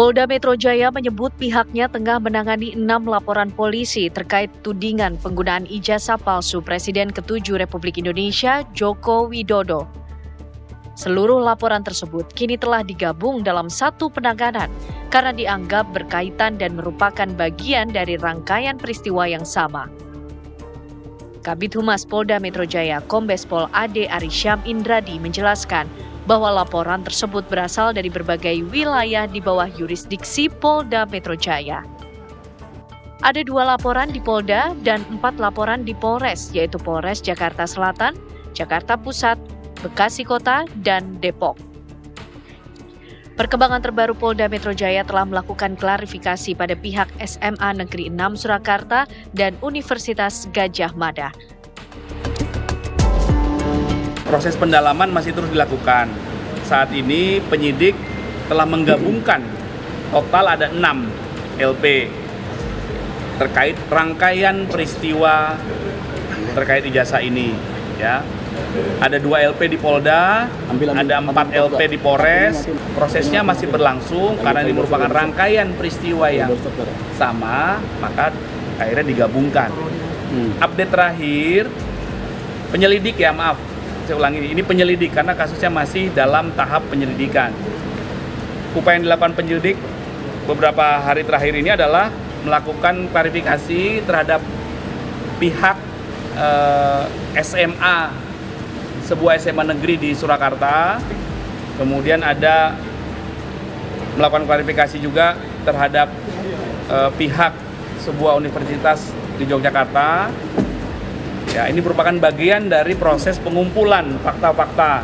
Polda Metro Jaya menyebut pihaknya tengah menangani 6 laporan polisi terkait tudingan penggunaan ijazah palsu Presiden ke-7 Republik Indonesia Joko Widodo. Seluruh laporan tersebut kini telah digabung dalam satu penanganan karena dianggap berkaitan dan merupakan bagian dari rangkaian peristiwa yang sama. Kabid Humas Polda Metro Jaya Kombes Pol Ade Arisyam Indradi menjelaskan bahwa laporan tersebut berasal dari berbagai wilayah di bawah yurisdiksi Polda Metro Jaya. Ada 2 laporan di Polda dan 4 laporan di Polres, yaitu Polres Jakarta Selatan, Jakarta Pusat, Bekasi Kota, dan Depok. Perkembangan terbaru Polda Metro Jaya telah melakukan klarifikasi pada pihak SMA Negeri 6 Surakarta dan Universitas Gadjah Mada. Proses pendalaman masih terus dilakukan. Saat ini penyidik telah menggabungkan total ada 6 LP terkait rangkaian peristiwa terkait ijazah ini. Ya, ada 2 LP di Polda, ada 4 LP di Polres. Prosesnya masih berlangsung karena ini merupakan rangkaian peristiwa yang sama, maka akhirnya digabungkan. Update terakhir, penyelidik ya maaf. Saya ulangi, ini penyelidik karena kasusnya masih dalam tahap penyelidikan. Upaya yang dilakukan penyelidik beberapa hari terakhir ini adalah melakukan klarifikasi terhadap pihak SMA, sebuah SMA negeri di Surakarta. Kemudian ada melakukan klarifikasi juga terhadap pihak sebuah universitas di Yogyakarta. Ya, ini merupakan bagian dari proses pengumpulan fakta-fakta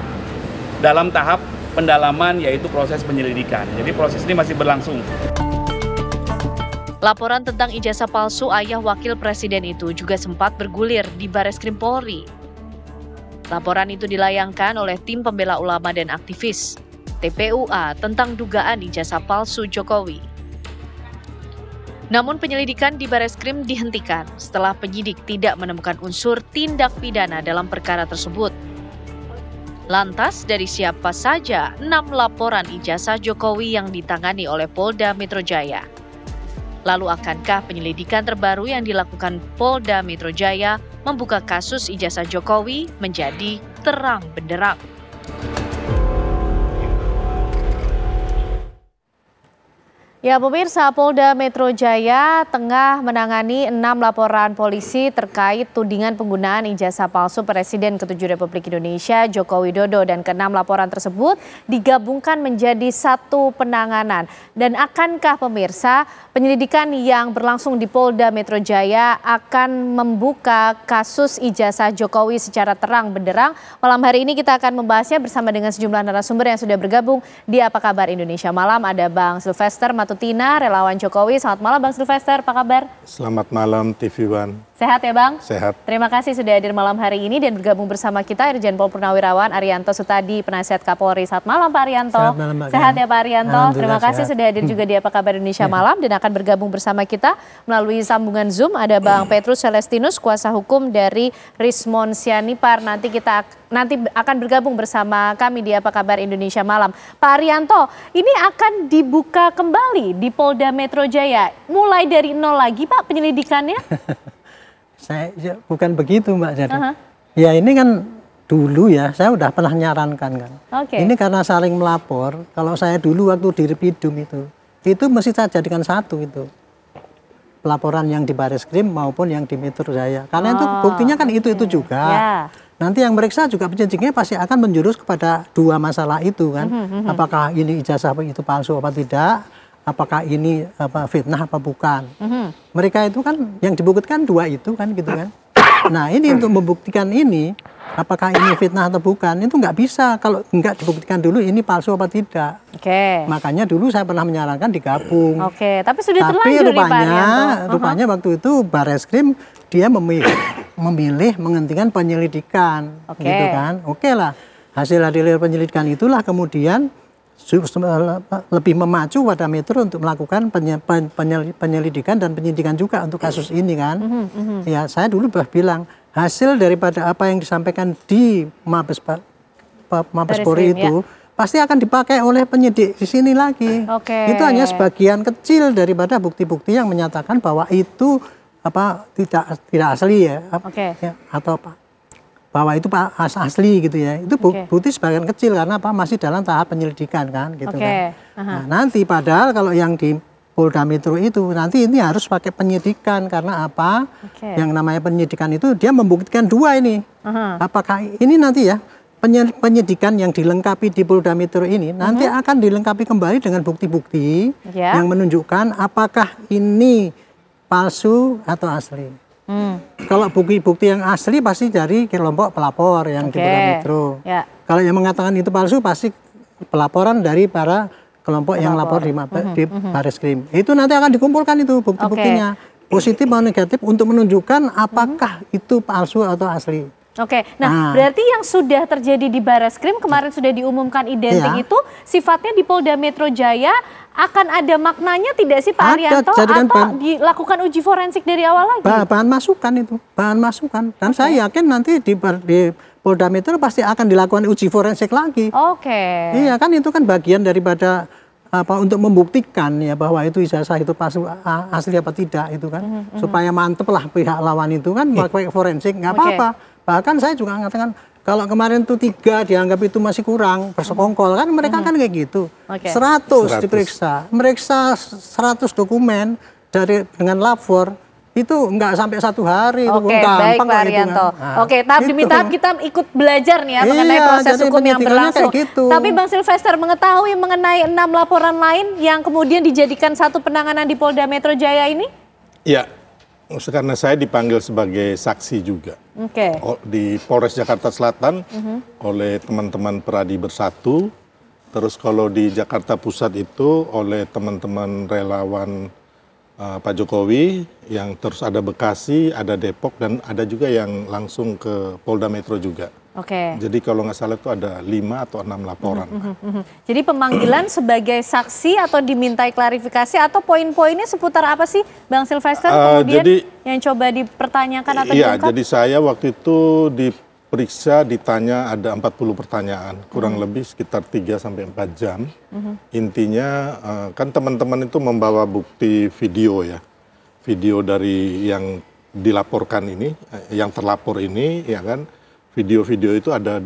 dalam tahap pendalaman, yaitu proses penyelidikan. Jadi proses ini masih berlangsung. Laporan tentang ijazah palsu ayah wakil presiden itu juga sempat bergulir di Bareskrim Polri. Laporan itu dilayangkan oleh tim pembela ulama dan aktivis TPUA tentang dugaan ijazah palsu Jokowi. Namun penyelidikan di Bareskrim dihentikan setelah penyidik tidak menemukan unsur tindak pidana dalam perkara tersebut. Lantas dari siapa saja 6 laporan ijazah Jokowi yang ditangani oleh Polda Metro Jaya? Lalu akankah penyelidikan terbaru yang dilakukan Polda Metro Jaya membuka kasus ijazah Jokowi menjadi terang benderang? Ya, pemirsa, Polda Metro Jaya tengah menangani 6 laporan polisi terkait tudingan penggunaan ijazah palsu Presiden ke-7 Republik Indonesia Joko Widodo, dan ke-6 laporan tersebut digabungkan menjadi satu penanganan. Dan akankah pemirsa penyelidikan yang berlangsung di Polda Metro Jaya akan membuka kasus ijazah Jokowi secara terang benderang? Malam hari ini kita akan membahasnya bersama dengan sejumlah narasumber yang sudah bergabung di Apa Kabar Indonesia Malam. Ada Bang Sylvester Matutina, relawan Jokowi. Selamat malam Bang Sylvester, apa kabar? Selamat malam TV One. Sehat ya Bang? Sehat. Terima kasih sudah hadir malam hari ini dan bergabung bersama kita Irjen Pol Purnawirawan Arianto Sutadi, Penasihat Kapolri. Selamat malam Pak Arianto. Selamat malam, Mbak. Sehat ya Pak Arianto. Terima kasih sehat. sudah hadir juga di Apa Kabar Indonesia Malam, dan akan bergabung bersama kita melalui sambungan Zoom ada Bang Petrus Celestinus, kuasa hukum dari Rismon Sianipar. Nanti akan bergabung bersama kami di Apa Kabar Indonesia Malam. Pak Arianto, ini akan dibuka kembali di Polda Metro Jaya. Mulai dari nol lagi Pak penyelidikannya? Bukan begitu Mbak. Jadi ya ini kan dulu ya saya udah pernah nyarankan kan. Ini karena saling melapor. Kalau saya dulu waktu di Repidum itu mesti saya jadikan satu itu. Pelaporan yang di Bareskrim maupun yang di Metro Jaya. Karena itu buktinya kan itu juga. Yeah. Nanti yang meriksa juga penyidiknya pasti akan menjurus kepada 2 masalah itu kan. Apakah ini ijazah itu palsu apa tidak? Apakah ini fitnah apa bukan? Mereka itu kan yang dibuktikan 2 itu kan gitu kan. Nah ini untuk membuktikan ini apakah ini fitnah atau bukan itu nggak bisa kalau nggak dibuktikan dulu ini palsu apa tidak. Makanya dulu saya pernah menyarankan digabung. Tapi sudah terlanjur rupanya waktu itu Bareskrim dia memilih menghentikan penyelidikan, gitu kan. Lah hasil dari penyelidikan itulah kemudian lebih memacu pada Metro untuk melakukan penyelidikan dan penyidikan juga untuk kasus ini kan. Ya saya dulu bilang hasil daripada apa yang disampaikan di Mabes Polri itu pasti akan dipakai oleh penyidik di sini lagi. Itu hanya sebagian kecil daripada bukti-bukti yang menyatakan bahwa itu tidak asli ya, atau bahwa itu asli gitu ya. Itu bukti sebagian kecil karena masih dalam tahap penyelidikan kan gitu kan. Nah, nanti padahal kalau yang di Polda Metro itu nanti ini harus pakai penyidikan karena apa? Yang namanya penyidikan itu dia membuktikan dua ini. Apakah ini nanti ya penyidikan yang dilengkapi di Polda Metro ini nanti akan dilengkapi kembali dengan bukti-bukti yang menunjukkan apakah ini palsu atau asli. Kalau bukti-bukti yang asli pasti dari kelompok pelapor yang di Polda Metro. Kalau yang mengatakan itu palsu pasti pelaporan dari para kelompok yang lapor di Bareskrim. Itu nanti akan dikumpulkan itu bukti-buktinya. Positif atau negatif untuk menunjukkan apakah itu palsu atau asli. Nah berarti yang sudah terjadi di Bareskrim kemarin sudah diumumkan identik itu sifatnya di Polda Metro Jaya akan ada maknanya tidak sih Pak Arianto? Atau dilakukan uji forensik dari awal lagi? Bahan masukan itu, bahan masukan. Dan saya yakin nanti di Polda Metro pasti akan dilakukan uji forensik lagi. Iya kan itu kan bagian daripada untuk membuktikan ya bahwa itu ijazah itu asli apa tidak itu kan. Supaya mantep lah pihak lawan itu kan pakai forensik nggak apa-apa. Bahkan saya juga mengatakan kalau kemarin tuh 3 dianggap itu masih kurang bersekongkol kan mereka kan kayak gitu. 100 diperiksa, meriksa 100 dokumen dengan lapor. Itu enggak sampai 1 hari. Baik Pak Arianto. Tahap demi tahap kita ikut belajar nih ya mengenai proses hukum yang berlangsung. Tapi Bang Silvester mengetahui mengenai 6 laporan lain yang kemudian dijadikan satu penanganan di Polda Metro Jaya ini? Iya, karena saya dipanggil sebagai saksi juga di Polres Jakarta Selatan oleh teman-teman Peradi Bersatu. Terus kalau di Jakarta Pusat itu oleh teman-teman relawan Pak Jokowi, yang terus ada Bekasi, ada Depok, dan ada juga yang langsung ke Polda Metro juga. Jadi kalau nggak salah itu ada 5 atau 6 laporan. Jadi pemanggilan sebagai saksi atau dimintai klarifikasi atau poin-poinnya seputar apa sih Bang Silvester kemudian yang coba dipertanyakan atau diungkap? Jadi saya waktu itu diperiksa, ditanya ada 40 pertanyaan, kurang lebih sekitar 3-4 jam. Intinya kan teman-teman itu membawa bukti video ya. Video dari yang dilaporkan ini, yang terlapor ini ya kan. Video-video itu ada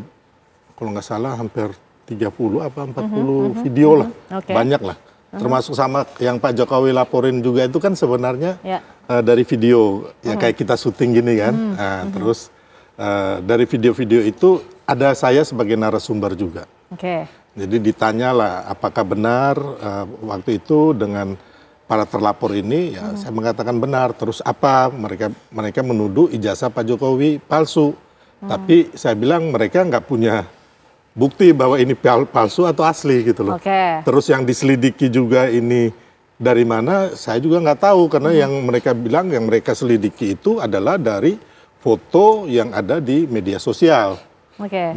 kalau nggak salah hampir 30 apa 40 video lah. Banyak lah. Termasuk sama yang Pak Jokowi laporin juga itu kan sebenarnya dari video ya kayak kita syuting gini kan. Terus dari video-video itu ada saya sebagai narasumber juga. Jadi ditanyalah apakah benar waktu itu dengan para terlapor ini ya saya mengatakan benar. Terus apa mereka menuduh ijazah Pak Jokowi palsu. Tapi saya bilang mereka nggak punya bukti bahwa ini palsu atau asli gitu loh. Terus yang diselidiki juga ini dari mana saya juga nggak tahu karena yang mereka bilang yang mereka selidiki itu adalah dari foto yang ada di media sosial.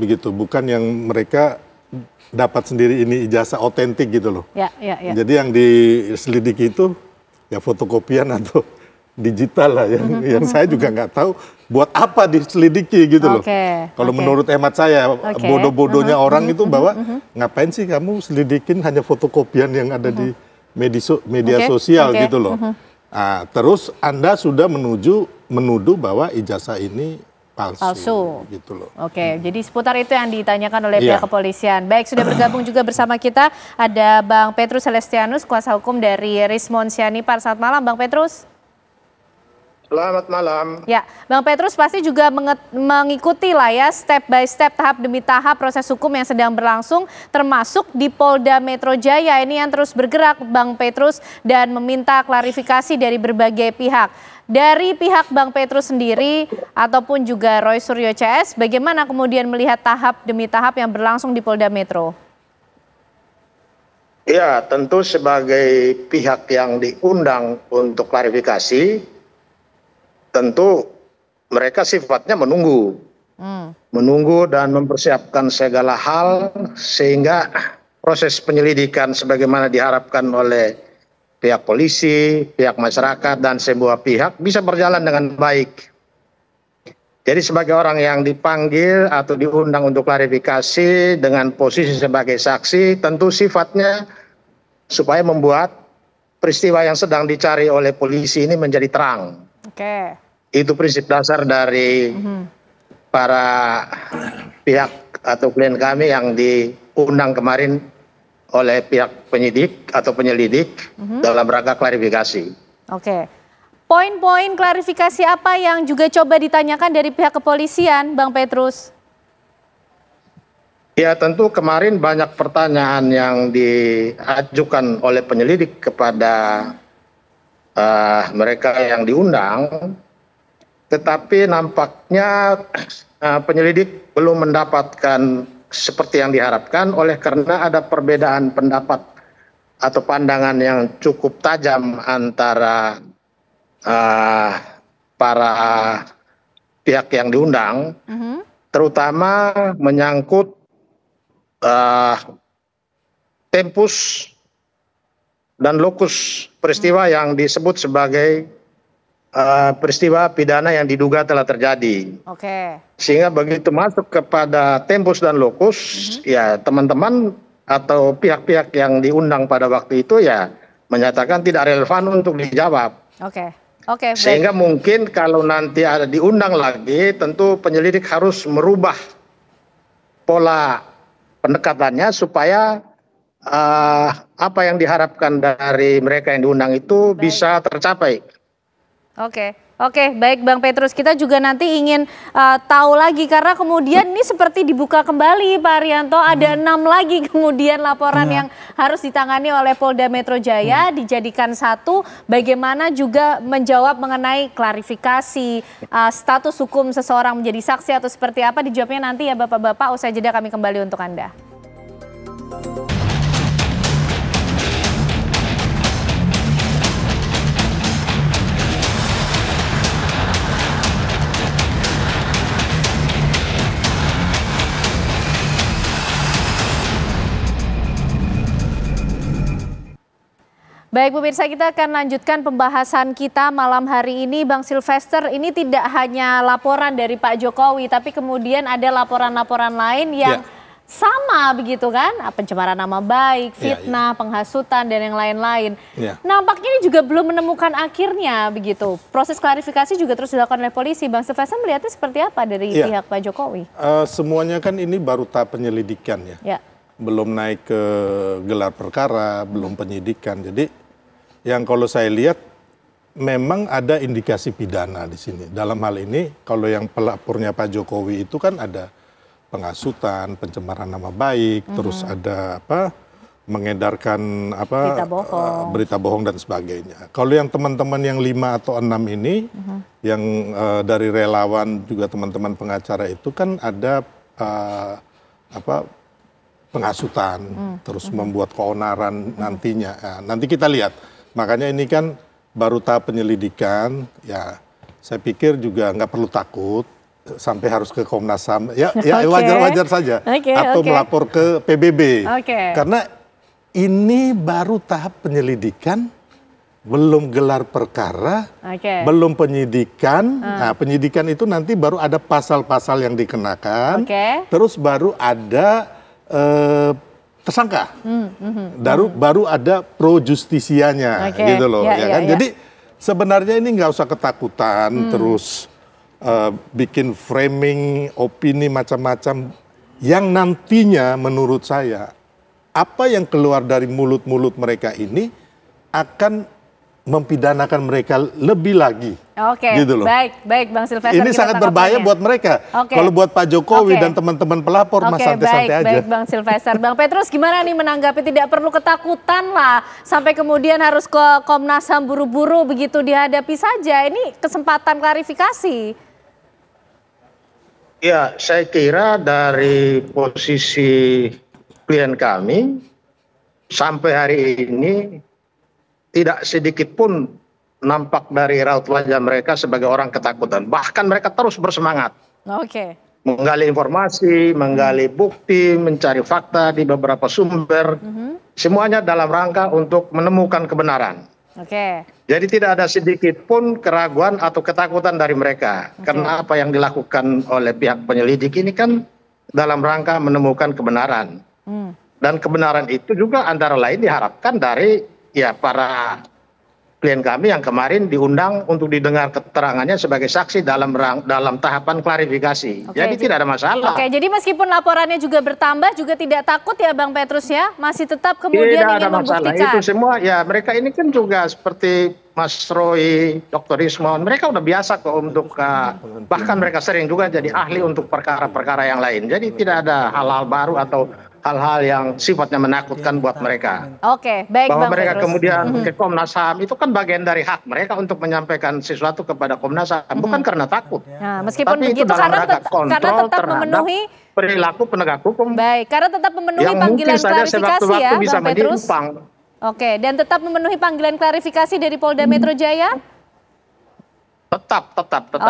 Begitu, bukan yang mereka dapat sendiri ini ijazah otentik gitu loh. Jadi yang diselidiki itu ya fotokopian atau digital lah yang saya juga nggak tahu buat apa diselidiki gitu loh. Kalau menurut hemat saya bodoh-bodohnya orang itu bahwa ngapain sih kamu selidikin hanya fotokopian yang ada di media sosial gitu loh. Nah, terus Anda sudah menuduh bahwa ijazah ini palsu. Gitu loh. Jadi seputar itu yang ditanyakan oleh pihak kepolisian. Baik, sudah bergabung juga bersama kita ada Bang Petrus Celestianus, kuasa hukum dari Rismon Sianipar. Selamat malam Bang Petrus. Selamat malam. Ya, Bang Petrus pasti juga mengikuti lah ya step by step, tahap demi tahap proses hukum yang sedang berlangsung, termasuk di Polda Metro Jaya ini yang terus bergerak Bang Petrus dan meminta klarifikasi dari berbagai pihak. Dari pihak Bang Petrus sendiri ataupun juga Roy Suryo CS, bagaimana kemudian melihat tahap demi tahap yang berlangsung di Polda Metro? Ya, tentu sebagai pihak yang diundang untuk klarifikasi, tentu mereka sifatnya menunggu dan mempersiapkan segala hal sehingga proses penyelidikan sebagaimana diharapkan oleh pihak polisi, pihak masyarakat dan sebuah pihak bisa berjalan dengan baik. Jadi sebagai orang yang dipanggil atau diundang untuk klarifikasi dengan posisi sebagai saksi, tentu sifatnya supaya membuat peristiwa yang sedang dicari oleh polisi ini menjadi terang. Oke. Itu prinsip dasar dari para pihak atau klien kami yang diundang kemarin oleh pihak penyidik atau penyelidik dalam rangka klarifikasi. Oke. Poin-poin klarifikasi apa yang juga coba ditanyakan dari pihak kepolisian, Bang Petrus? Ya, tentu kemarin banyak pertanyaan yang diajukan oleh penyelidik kepada mereka yang diundang, tetapi nampaknya penyelidik belum mendapatkan seperti yang diharapkan oleh karena ada perbedaan pendapat atau pandangan yang cukup tajam antara para pihak yang diundang, terutama menyangkut tempus dan lokus peristiwa yang disebut sebagai peristiwa pidana yang diduga telah terjadi. Oke. Sehingga begitu masuk kepada tempus dan lokus, ya teman-teman atau pihak-pihak yang diundang pada waktu itu ya menyatakan tidak relevan untuk dijawab. Oke. Oke, sehingga mungkin kalau nanti ada diundang lagi, tentu penyelidik harus merubah pola pendekatannya supaya apa yang diharapkan dari mereka yang diundang itu bisa tercapai. Oke, baik Bang Petrus. Kita juga nanti ingin tahu lagi karena kemudian ini seperti dibuka kembali Pak Arianto. Ada 6 lagi kemudian laporan yang harus ditangani oleh Polda Metro Jaya dijadikan satu. Bagaimana juga menjawab mengenai klarifikasi status hukum seseorang menjadi saksi atau seperti apa, dijawabnya nanti ya Bapak-Bapak. Usai jeda kami kembali untuk Anda. Baik pemirsa, kita akan lanjutkan pembahasan kita malam hari ini. Bang Silvester, ini tidak hanya laporan dari Pak Jokowi, tapi kemudian ada laporan-laporan lain yang sama begitu kan? Pencemaran nama baik, fitnah, penghasutan, dan yang lain-lain. Nampaknya ini juga belum menemukan akhirnya begitu. Proses klarifikasi juga terus dilakukan oleh polisi. Bang Silvester melihatnya seperti apa dari pihak Pak Jokowi? Semuanya kan ini baru tahap penyelidikan ya. Belum naik ke gelar perkara, belum penyidikan. Jadi yang kalau saya lihat memang ada indikasi pidana di sini. Dalam hal ini kalau yang pelapornya Pak Jokowi itu kan ada penghasutan, pencemaran nama baik, terus ada mengedarkan berita bohong dan sebagainya. Kalau yang teman-teman yang 5 atau 6 ini yang dari relawan juga teman-teman pengacara itu kan ada penghasutan, terus membuat keonaran nantinya. Nah, nanti kita lihat. Makanya ini kan baru tahap penyelidikan, ya saya pikir juga nggak perlu takut sampai harus ke Komnas HAM, wajar-wajar saja, atau melapor ke PBB, karena ini baru tahap penyelidikan, belum gelar perkara, belum penyidikan. Nah, penyidikan itu nanti baru ada pasal-pasal yang dikenakan, terus baru ada tersangka, baru ada pro justisianya, gitu loh, ya kan? Jadi sebenarnya ini nggak usah ketakutan, terus bikin framing opini macam-macam yang nantinya menurut saya apa yang keluar dari mulut-mulut mereka ini akan mempidanakan mereka lebih lagi. Gitu loh. Baik Bang Silvester. Ini sangat berbahaya buat mereka. Kalau buat Pak Jokowi dan teman-teman pelapor mah santai-santai aja. Baik Bang Silvester. Bang Petrus gimana nih menanggapi, tidak perlu ketakutan lah sampai kemudian harus ke Komnas HAM buru-buru begitu, dihadapi saja. Ini kesempatan klarifikasi. Ya, saya kira dari posisi klien kami sampai hari ini tidak sedikit pun nampak dari raut wajah mereka sebagai orang ketakutan. Bahkan mereka terus bersemangat. Menggali informasi, menggali bukti, mencari fakta di beberapa sumber. Semuanya dalam rangka untuk menemukan kebenaran. Oke. Jadi tidak ada sedikit pun keraguan atau ketakutan dari mereka. Karena apa yang dilakukan oleh pihak penyelidik ini kan dalam rangka menemukan kebenaran. Dan kebenaran itu juga antara lain diharapkan dari para klien kami yang kemarin diundang untuk didengar keterangannya sebagai saksi dalam tahapan klarifikasi. Jadi tidak ada masalah. Oke, jadi meskipun laporannya juga bertambah juga tidak takut ya Bang Petrus ya? Masih tetap kemudian ingin membuktikan. Itu semua mereka ini kan juga seperti Mas Roy, Dr. Ismon, mereka udah biasa kok untuk bahkan mereka sering juga jadi ahli untuk perkara-perkara yang lain. Jadi tidak ada hal-hal baru atau hal-hal yang sifatnya menakutkan buat mereka. Oke, baik bahwa Bang mereka Petrus. kemudian ke Komnas HAM itu kan bagian dari hak mereka untuk menyampaikan sesuatu kepada Komnas HAM, bukan karena takut. Nah, meskipun tapi begitu itu dalam karena rangka kontrol tetap terhadap memenuhi perilaku penegak hukum. Baik, karena tetap memenuhi yang panggilan mungkin saja klarifikasi ya bisa Bang Petrus. menyimpang. Oke, dan tetap memenuhi panggilan klarifikasi dari Polda Metro Jaya? Tetap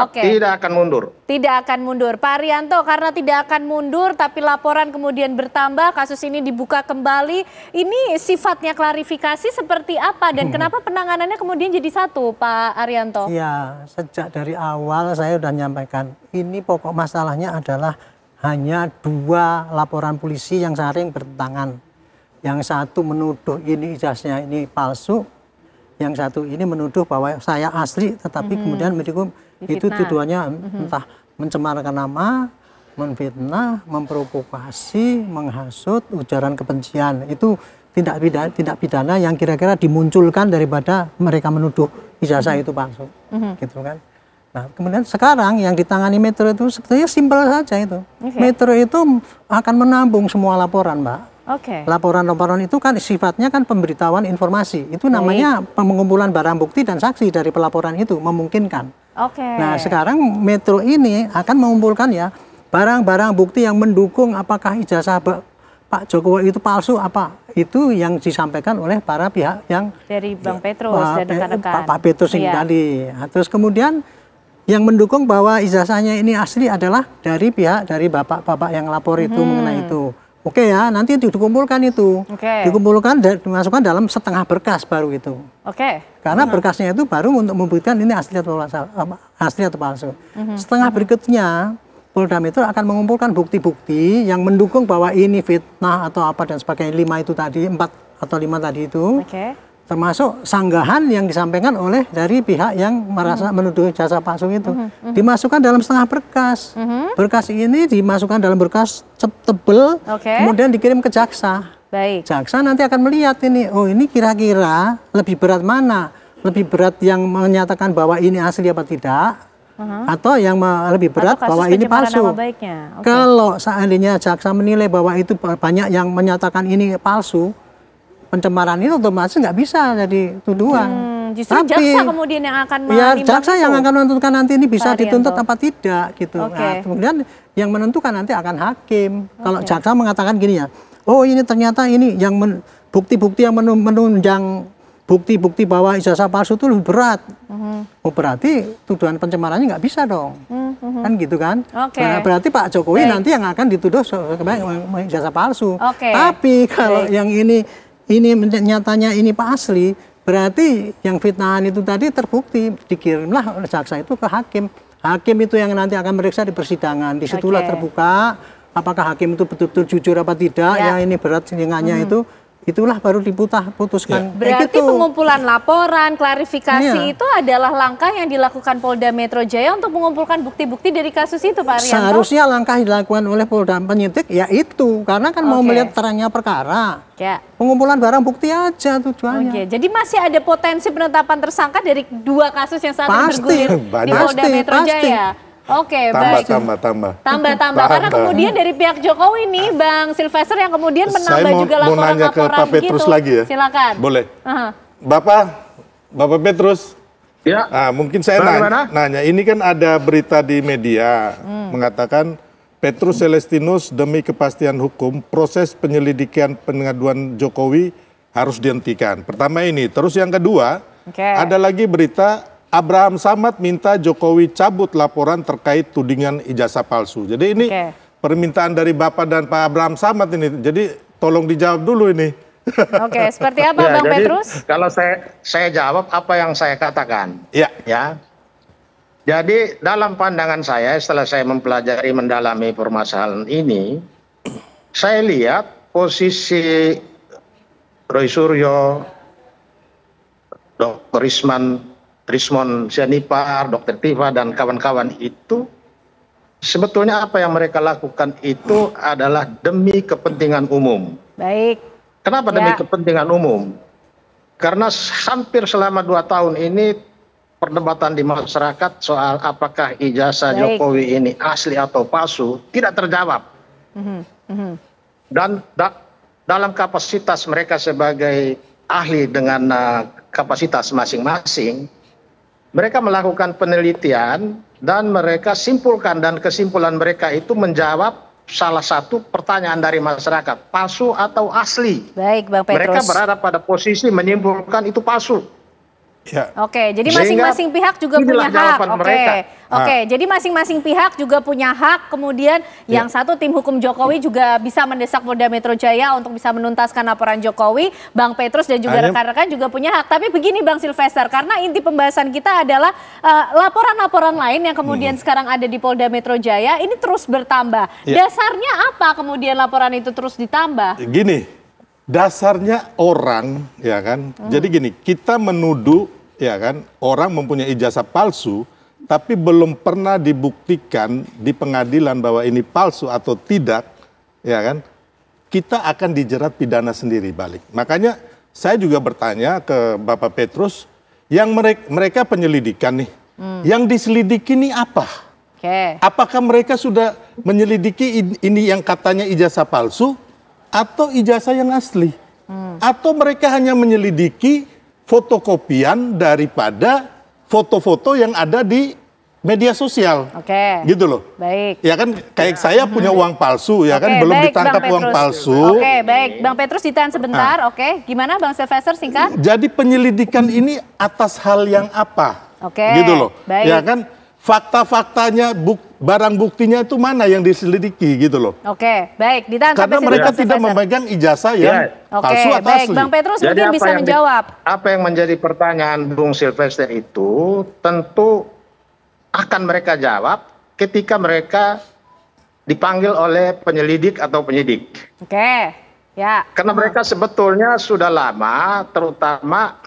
Oke. tidak akan mundur. Tidak akan mundur. Pak Arianto, karena tidak akan mundur tapi laporan kemudian bertambah, kasus ini dibuka kembali. Ini sifatnya klarifikasi seperti apa dan kenapa penanganannya kemudian jadi satu, Pak Arianto? Ya, sejak dari awal saya sudah menyampaikan, ini pokok masalahnya adalah hanya 2 laporan polisi yang saling bertentangan. Yang satu menuduh ini ijazahnya ini palsu, yang satu ini menuduh bahwa saya asli, tetapi kemudian mendukung itu tuduhannya entah mencemarkan nama, menfitnah, memprovokasi, menghasut, ujaran kebencian. Itu tindak pidana yang kira-kira dimunculkan daripada mereka menuduh ijazah itu palsu, gitu kan. Nah, kemudian sekarang yang ditangani Metro itu sebetulnya simpel saja itu. Metro itu akan menampung semua laporan, Mbak. Laporan-laporan itu kan sifatnya kan pemberitahuan informasi. Itu namanya pengumpulan barang bukti dan saksi dari pelaporan itu memungkinkan. Nah, sekarang Metro ini akan mengumpulkan ya barang-barang bukti yang mendukung apakah ijazah Pak Jokowi itu palsu apa. Itu yang disampaikan oleh para pihak yang dari Bang Petrus dan rekan-rekan. Pak Petrus ini tadi. Terus kemudian yang mendukung bahwa ijazahnya ini asli adalah dari pihak dari bapak-bapak yang lapor itu mengenai itu. Oke ya, nanti dikumpulkan itu. Dikumpulkan dan dimasukkan dalam setengah berkas baru itu. Karena berkasnya itu baru untuk membuktikan ini asli atau palsu. Setengah berikutnya, Polda Metro akan mengumpulkan bukti-bukti yang mendukung bahwa ini fitnah atau apa dan sebagainya. 5 itu tadi, 4 atau 5 tadi itu. Termasuk sanggahan yang disampaikan oleh dari pihak yang merasa menuduh jasa palsu itu. Dimasukkan dalam setengah berkas. Berkas ini dimasukkan dalam berkas tebel, kemudian dikirim ke jaksa. Jaksa nanti akan melihat ini, oh ini kira-kira lebih berat mana? Lebih berat yang menyatakan bahwa ini asli apa tidak? Atau yang lebih berat bahwa ini palsu. Kalau seandainya jaksa menilai bahwa itu banyak yang menyatakan ini palsu, pencemaran itu otomatis nggak bisa jadi tuduhan. Justru jaksa kemudian yang akan jaksa yang akan menentukan nanti ini bisa dituntut apa tidak gitu. Nah, kemudian yang menentukan nanti akan hakim. Kalau jaksa mengatakan gini ya, oh ini ternyata ini yang bukti-bukti yang menunjang bukti-bukti bahwa ijazah palsu itu lebih berat. Oh berarti tuduhan pencemarannya nggak bisa dong. Kan gitu kan. Berarti Pak Jokowi nanti yang akan dituduh sebagai ijazah palsu. Tapi kalau yang ini nyatanya ini Pak asli, berarti yang fitnahan itu tadi terbukti, dikirimlah oleh jaksa itu ke hakim. Hakim itu yang nanti akan meriksa di persidangan. Disitulah terbuka apakah hakim itu betul-betul jujur apa tidak, ya ini berat ringannya itulah baru putuskan. Berarti pengumpulan laporan, klarifikasi itu adalah langkah yang dilakukan Polda Metro Jaya untuk mengumpulkan bukti-bukti dari kasus itu, Pak Arianto? Seharusnya langkah dilakukan oleh Polda penyidik ya itu, karena kan mau melihat terangnya perkara. Pengumpulan barang bukti aja tujuannya. Jadi masih ada potensi penetapan tersangka dari 2 kasus yang saat ini bergulir di Polda Metro Jaya. Baik. Tambah. Karena kemudian dari pihak Jokowi nih, Bang Silvester yang kemudian menambah juga laporan-laporan gitu. Saya mau nanya ke Pak Petrus lagi ya. Silakan. Boleh. Bapak Petrus. Ya. Mungkin saya nanya. Ini kan ada berita di media mengatakan Petrus Celestinus demi kepastian hukum proses penyelidikan pengaduan Jokowi harus dihentikan. Pertama ini. Terus yang kedua, ada lagi berita Abraham Samad minta Jokowi cabut laporan terkait tudingan ijazah palsu. Jadi ini permintaan dari Bapak dan Pak Abraham Samad ini. Jadi tolong dijawab dulu ini. Oke, seperti apa Ya, Bang jadi Petrus? kalau saya jawab apa yang saya katakan. Ya. Ya. Jadi dalam pandangan saya setelah saya mempelajari mendalami permasalahan ini, saya lihat posisi Roy Suryo, Dr. Rismon Sianipar, Dr. Tifa dan kawan-kawan itu sebetulnya apa yang mereka lakukan itu adalah demi kepentingan umum. Baik. Kenapa demi kepentingan umum? Karena hampir selama 2 tahun ini perdebatan di masyarakat soal apakah ijazah Jokowi ini asli atau palsu tidak terjawab. Dan dalam kapasitas mereka sebagai ahli dengan kapasitas masing-masing, mereka melakukan penelitian dan mereka simpulkan, dan kesimpulan mereka itu menjawab salah satu pertanyaan dari masyarakat, palsu atau asli. Baik, Bang Petrus. Mereka berada pada posisi menyimpulkan itu palsu. Ya. Oke, jadi masing-masing pihak juga punya hak. Oke, jadi masing-masing pihak juga punya hak. Kemudian yang satu tim hukum Jokowi juga bisa mendesak Polda Metro Jaya untuk bisa menuntaskan laporan Jokowi. Bang Petrus dan juga rekan-rekan juga punya hak. Tapi begini Bang Silvester, karena inti pembahasan kita adalah laporan-laporan lain yang kemudian sekarang ada di Polda Metro Jaya ini terus bertambah. Dasarnya apa kemudian laporan itu terus ditambah? Gini, dasarnya orang, ya kan. Jadi gini, kita menuduh, ya kan, orang mempunyai ijazah palsu, tapi belum pernah dibuktikan di pengadilan bahwa ini palsu atau tidak, ya kan. Kita akan dijerat pidana sendiri balik. Makanya saya juga bertanya ke Bapak Petrus, yang mereka penyelidikan nih, yang diselidiki ini apa? Apakah mereka sudah menyelidiki ini yang katanya ijazah palsu, atau ijazah yang asli, atau mereka hanya menyelidiki fotokopian daripada foto-foto yang ada di media sosial, gitu loh. Baik. Ya kan, kayak saya punya uang palsu, ya kan, belum ditangkap uang palsu. Oke, baik, Bang Petrus ditahan sebentar. Oke, gimana Bang Silvester singkat? Jadi penyelidikan ini atas hal yang apa? Gitu loh. Baik. Ya kan, fakta-faktanya, barang buktinya itu mana yang diselidiki gitu loh. Oke, baik. Ditahan karena mereka tidak memegang ijazah yang palsu atau asli. Bang Petrus Jadi mungkin bisa menjawab. Apa yang menjadi pertanyaan Bung Silvester itu tentu akan mereka jawab ketika mereka dipanggil oleh penyelidik atau penyidik. Karena mereka sebetulnya sudah lama, terutama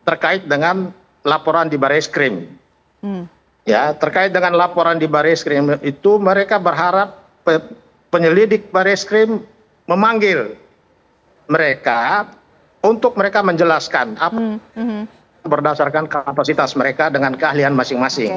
terkait dengan laporan di Barreskrim. Ya, terkait dengan laporan di Barreskrim itu mereka berharap penyelidik Barreskrim memanggil mereka untuk mereka menjelaskan apa berdasarkan kapasitas mereka dengan keahlian masing-masing.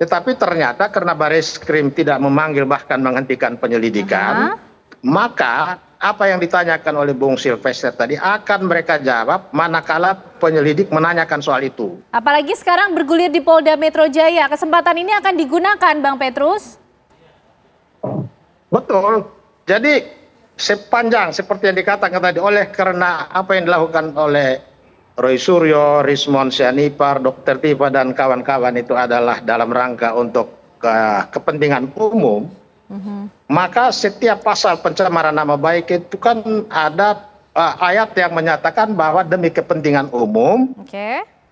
Tetapi ternyata karena Barreskrim tidak memanggil bahkan menghentikan penyelidikan, maka apa yang ditanyakan oleh Bung Silvester tadi akan mereka jawab manakala penyelidik menanyakan soal itu. Apalagi sekarang bergulir di Polda Metro Jaya, kesempatan ini akan digunakan Bang Petrus? Betul. Jadi sepanjang seperti yang dikatakan tadi, oleh karena apa yang dilakukan oleh Roy Suryo, Rismon Sianipar, Dr. Tifa dan kawan-kawan itu adalah dalam rangka untuk kepentingan umum, maka setiap pasal pencemaran nama baik itu kan ada ayat yang menyatakan bahwa demi kepentingan umum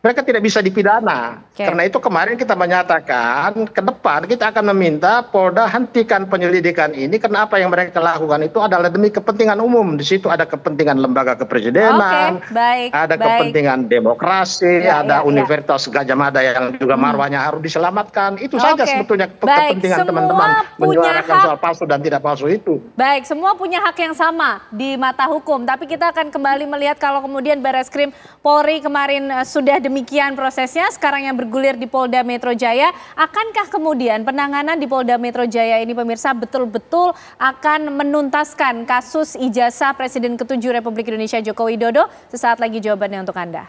mereka tidak bisa dipidana. Karena itu kemarin kita menyatakan ke depan kita akan meminta Polda hentikan penyelidikan ini karena apa yang mereka lakukan itu adalah demi kepentingan umum. Di situ ada kepentingan lembaga kepresidenan, ada kepentingan demokrasi, ada Universitas Gadjah Mada yang juga marwahnya harus diselamatkan. Itu saja sebetulnya kepentingan teman-teman menyuarakan soal palsu dan tidak palsu itu. Baik, semua punya hak yang sama di mata hukum. Tapi kita akan kembali melihat kalau kemudian Barreskrim Polri kemarin sudah demikian prosesnya, sekarang yang bergulir di Polda Metro Jaya. Akankah kemudian penanganan di Polda Metro Jaya ini pemirsa betul-betul akan menuntaskan kasus ijazah Presiden ke-7 Republik Indonesia Joko Widodo? Sesaat lagi jawabannya untuk Anda.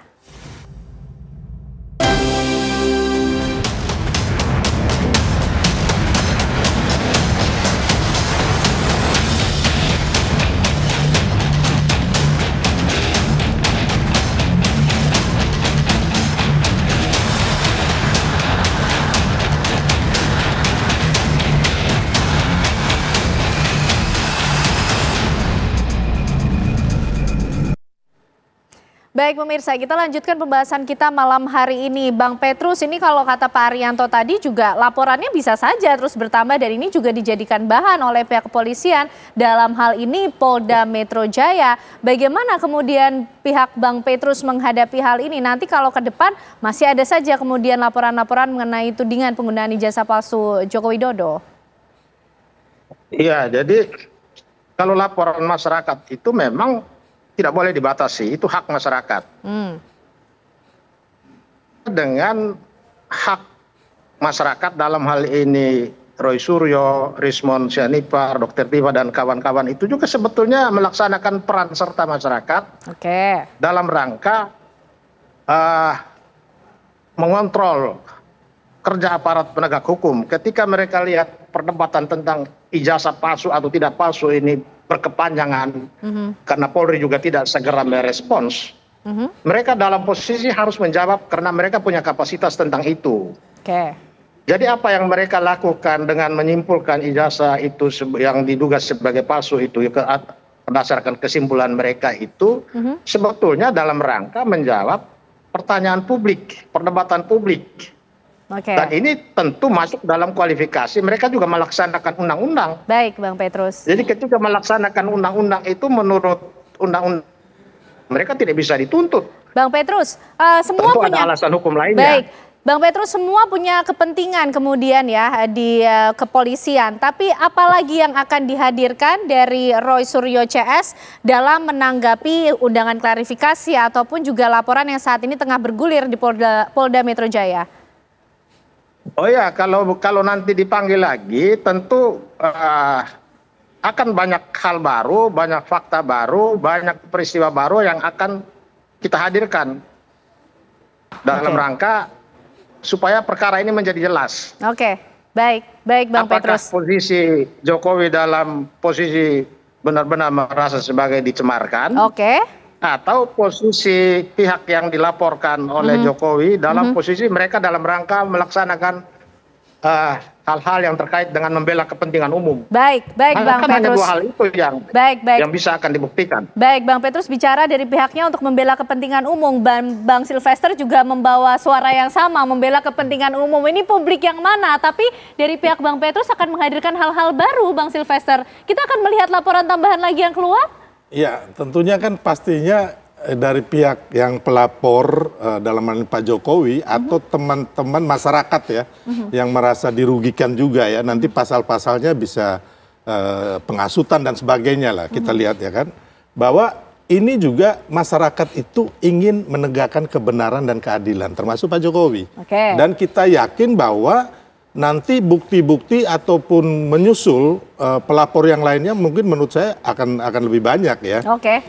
Baik pemirsa, kita lanjutkan pembahasan kita malam hari ini. Bang Petrus, ini kalau kata Pak Arianto tadi juga laporannya bisa saja terus bertambah dan ini juga dijadikan bahan oleh pihak kepolisian. Dalam hal ini Polda Metro Jaya. Bagaimana kemudian pihak Bang Petrus menghadapi hal ini? Nanti kalau ke depan masih ada saja kemudian laporan-laporan mengenai tudingan penggunaan ijazah palsu Joko Widodo. Iya, jadi kalau laporan masyarakat itu memang tidak boleh dibatasi, itu hak masyarakat. Dengan hak masyarakat dalam hal ini Roy Suryo, Rismond Sianipar, Dr. Tifa dan kawan-kawan itu juga sebetulnya melaksanakan peran serta masyarakat dalam rangka mengontrol kerja aparat penegak hukum. Ketika mereka lihat perdebatan tentang ijazah palsu atau tidak palsu ini berkepanjangan, karena Polri juga tidak segera merespons, mereka dalam posisi harus menjawab karena mereka punya kapasitas tentang itu. Jadi apa yang mereka lakukan dengan menyimpulkan ijazah itu yang diduga sebagai palsu itu berdasarkan kesimpulan mereka itu sebetulnya dalam rangka menjawab pertanyaan publik, perdebatan publik. Dan ini tentu masuk dalam kualifikasi mereka juga melaksanakan undang-undang. Baik Bang Petrus. Jadi ketika melaksanakan undang-undang itu menurut undang-undang mereka tidak bisa dituntut. Bang Petrus, semua tentu punya ada alasan hukum lainnya. Baik, Bang Petrus, semua punya kepentingan kemudian ya di kepolisian. Tapi apalagi yang akan dihadirkan dari Roy Suryo CS dalam menanggapi undangan klarifikasi ataupun juga laporan yang saat ini tengah bergulir di Polda Metro Jaya? Oh ya, kalau nanti dipanggil lagi tentu akan banyak hal baru, banyak fakta baru, banyak peristiwa baru yang akan kita hadirkan dalam rangka supaya perkara ini menjadi jelas. Baik Bang Petrus. Apakah posisi Jokowi dalam posisi benar-benar merasa sebagai dicemarkan? Atau posisi pihak yang dilaporkan oleh Jokowi dalam posisi mereka dalam rangka melaksanakan hal-hal yang terkait dengan membela kepentingan umum. Baik Bang Petrus. Hanya dua hal itu yang bisa akan dibuktikan. Baik Bang Petrus, bicara dari pihaknya untuk membela kepentingan umum, Bang Silvester juga membawa suara yang sama, membela kepentingan umum. Ini publik yang mana? Tapi dari pihak Bang Petrus akan menghadirkan hal-hal baru, Bang Silvester. Kita akan melihat laporan tambahan lagi yang keluar? Ya, tentunya kan pastinya dari pihak yang pelapor dalam hal ini Pak Jokowi atau teman-teman masyarakat ya yang merasa dirugikan juga ya, nanti pasal-pasalnya bisa penghasutan dan sebagainya lah, kita lihat ya kan, bahwa ini juga masyarakat itu ingin menegakkan kebenaran dan keadilan termasuk Pak Jokowi. Dan kita yakin bahwa nanti bukti-bukti ataupun menyusul pelapor yang lainnya mungkin menurut saya akan lebih banyak ya.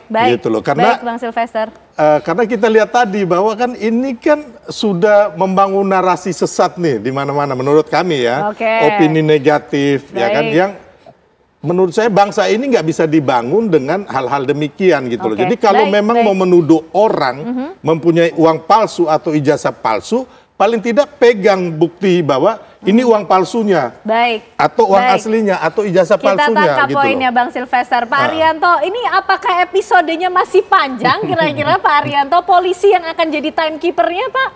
Baik. Gitu loh. Karena, baik Bang Silvester. Karena kita lihat tadi bahwa kan ini kan sudah membangun narasi sesat nih di mana-mana menurut kami ya. Opini negatif ya kan, yang menurut saya bangsa ini nggak bisa dibangun dengan hal-hal demikian gitu loh. Jadi kalau memang mau menuduh orang mempunyai uang palsu atau ijazah palsu, paling tidak pegang bukti bahwa ini uang palsunya, atau uang aslinya, atau ijazah palsunya. Kita tangkap gitu poinnya Bang Silvester. Pak Arianto, ini apakah episodenya masih panjang kira-kira Pak Arianto? Polisi yang akan jadi timekeepernya Pak?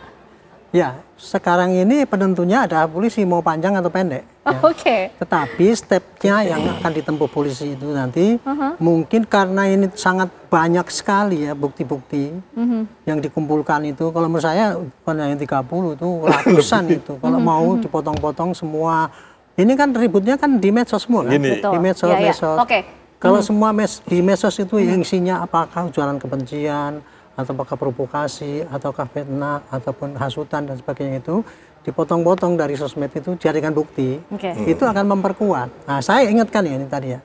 Ya, sekarang ini penentunya ada polisi mau panjang atau pendek. Ya. Tetapi stepnya yang akan ditempuh polisi itu nanti mungkin karena ini sangat banyak sekali ya bukti-bukti yang dikumpulkan itu. Kalau menurut saya bukan hanya 30 itu ratusan itu. Kalau mau dipotong-potong semua. Ini kan ributnya kan di medsos semua kan? Di medsos. Kalau semua di medsos itu isinya apakah ujaran kebencian, atau apakah provokasi, ataukah fitnah, ataupun hasutan dan sebagainya itu dipotong-potong dari sosmed itu jadikan bukti, itu akan memperkuat. Nah, saya ingatkan ya ini tadi ya,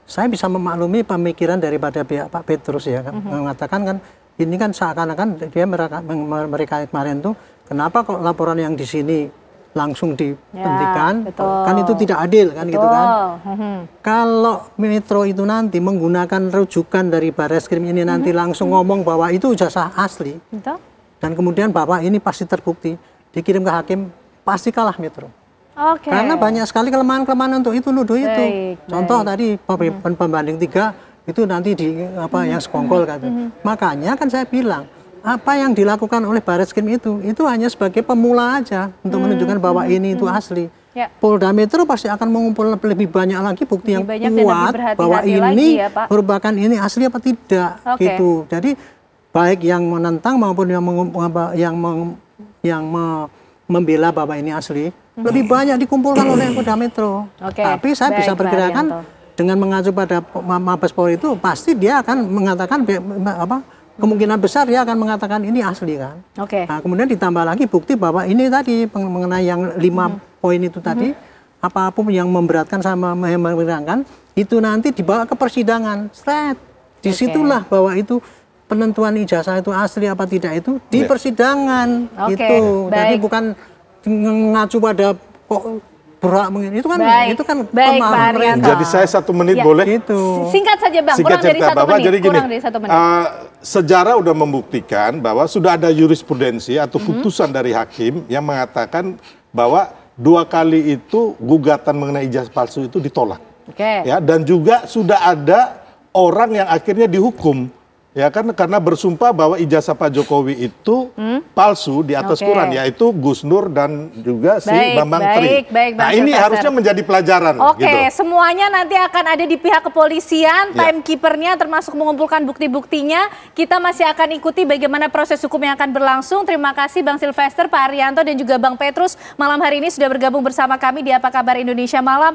saya bisa memaklumi pemikiran daripada pihak Pak Petrus ya, kan, mengatakan kan ini kan seakan-akan dia mereka kemarin tuh kenapa kok laporan yang di sini langsung dihentikan, kan itu tidak adil kan gitu kan. Kalau Metro itu nanti menggunakan rujukan dari Barreskrim ini nanti langsung ngomong bahwa itu ijazah asli, dan kemudian bahwa ini pasti terbukti, dikirim ke hakim, pasti kalah Metro. Karena banyak sekali kelemahan-kelemahan untuk itu, nuduh itu. Contoh tadi pembanding 3 itu nanti yang sekongkol kan. Makanya kan saya bilang, apa yang dilakukan oleh Barreskrim itu hanya sebagai pemula aja untuk menunjukkan bahwa ini itu asli. Polda Metro pasti akan mengumpul lebih banyak lagi bukti yang kuat bahwa ini merupakan ini asli apa tidak gitu. Jadi baik yang menentang maupun yang membela bahwa ini asli lebih banyak dikumpulkan oleh Polda Metro. Tapi saya bisa perkirakan dengan mengacu pada Mabes Polri itu pasti dia akan mengatakan kemungkinan besar dia akan mengatakan ini asli kan. Nah, kemudian ditambah lagi bukti bahwa ini tadi mengenai yang 5 poin itu tadi, apapun yang memberatkan sama meringankan itu nanti dibawa ke persidangan. Disitulah bahwa itu penentuan ijazah itu asli apa tidak itu di persidangan gitu. Jadi bukan mengacu pada berak itu kan pemahaman mereka. Jadi saya 1 menit boleh? Gitu. Singkat saja Bang, kurang dari 1 menit. Jadi gini, kurang dari 1 menit. Sejarah udah membuktikan bahwa sudah ada jurisprudensi atau putusan dari hakim yang mengatakan bahwa 2 kali itu gugatan mengenai ijazah palsu itu ditolak. Ya, dan juga sudah ada orang yang akhirnya dihukum. Ya kan karena bersumpah bahwa ijazah Pak Jokowi itu palsu di atas Quran, yaitu Gus Nur dan juga si Bambang Tri. Nah ini harusnya menjadi pelajaran. Semuanya nanti akan ada di pihak kepolisian, timekeepernya termasuk mengumpulkan bukti-buktinya. Kita masih akan ikuti bagaimana proses hukum yang akan berlangsung. Terima kasih Bang Silvester, Pak Arianto dan juga Bang Petrus malam hari ini sudah bergabung bersama kami di Apa Kabar Indonesia Malam.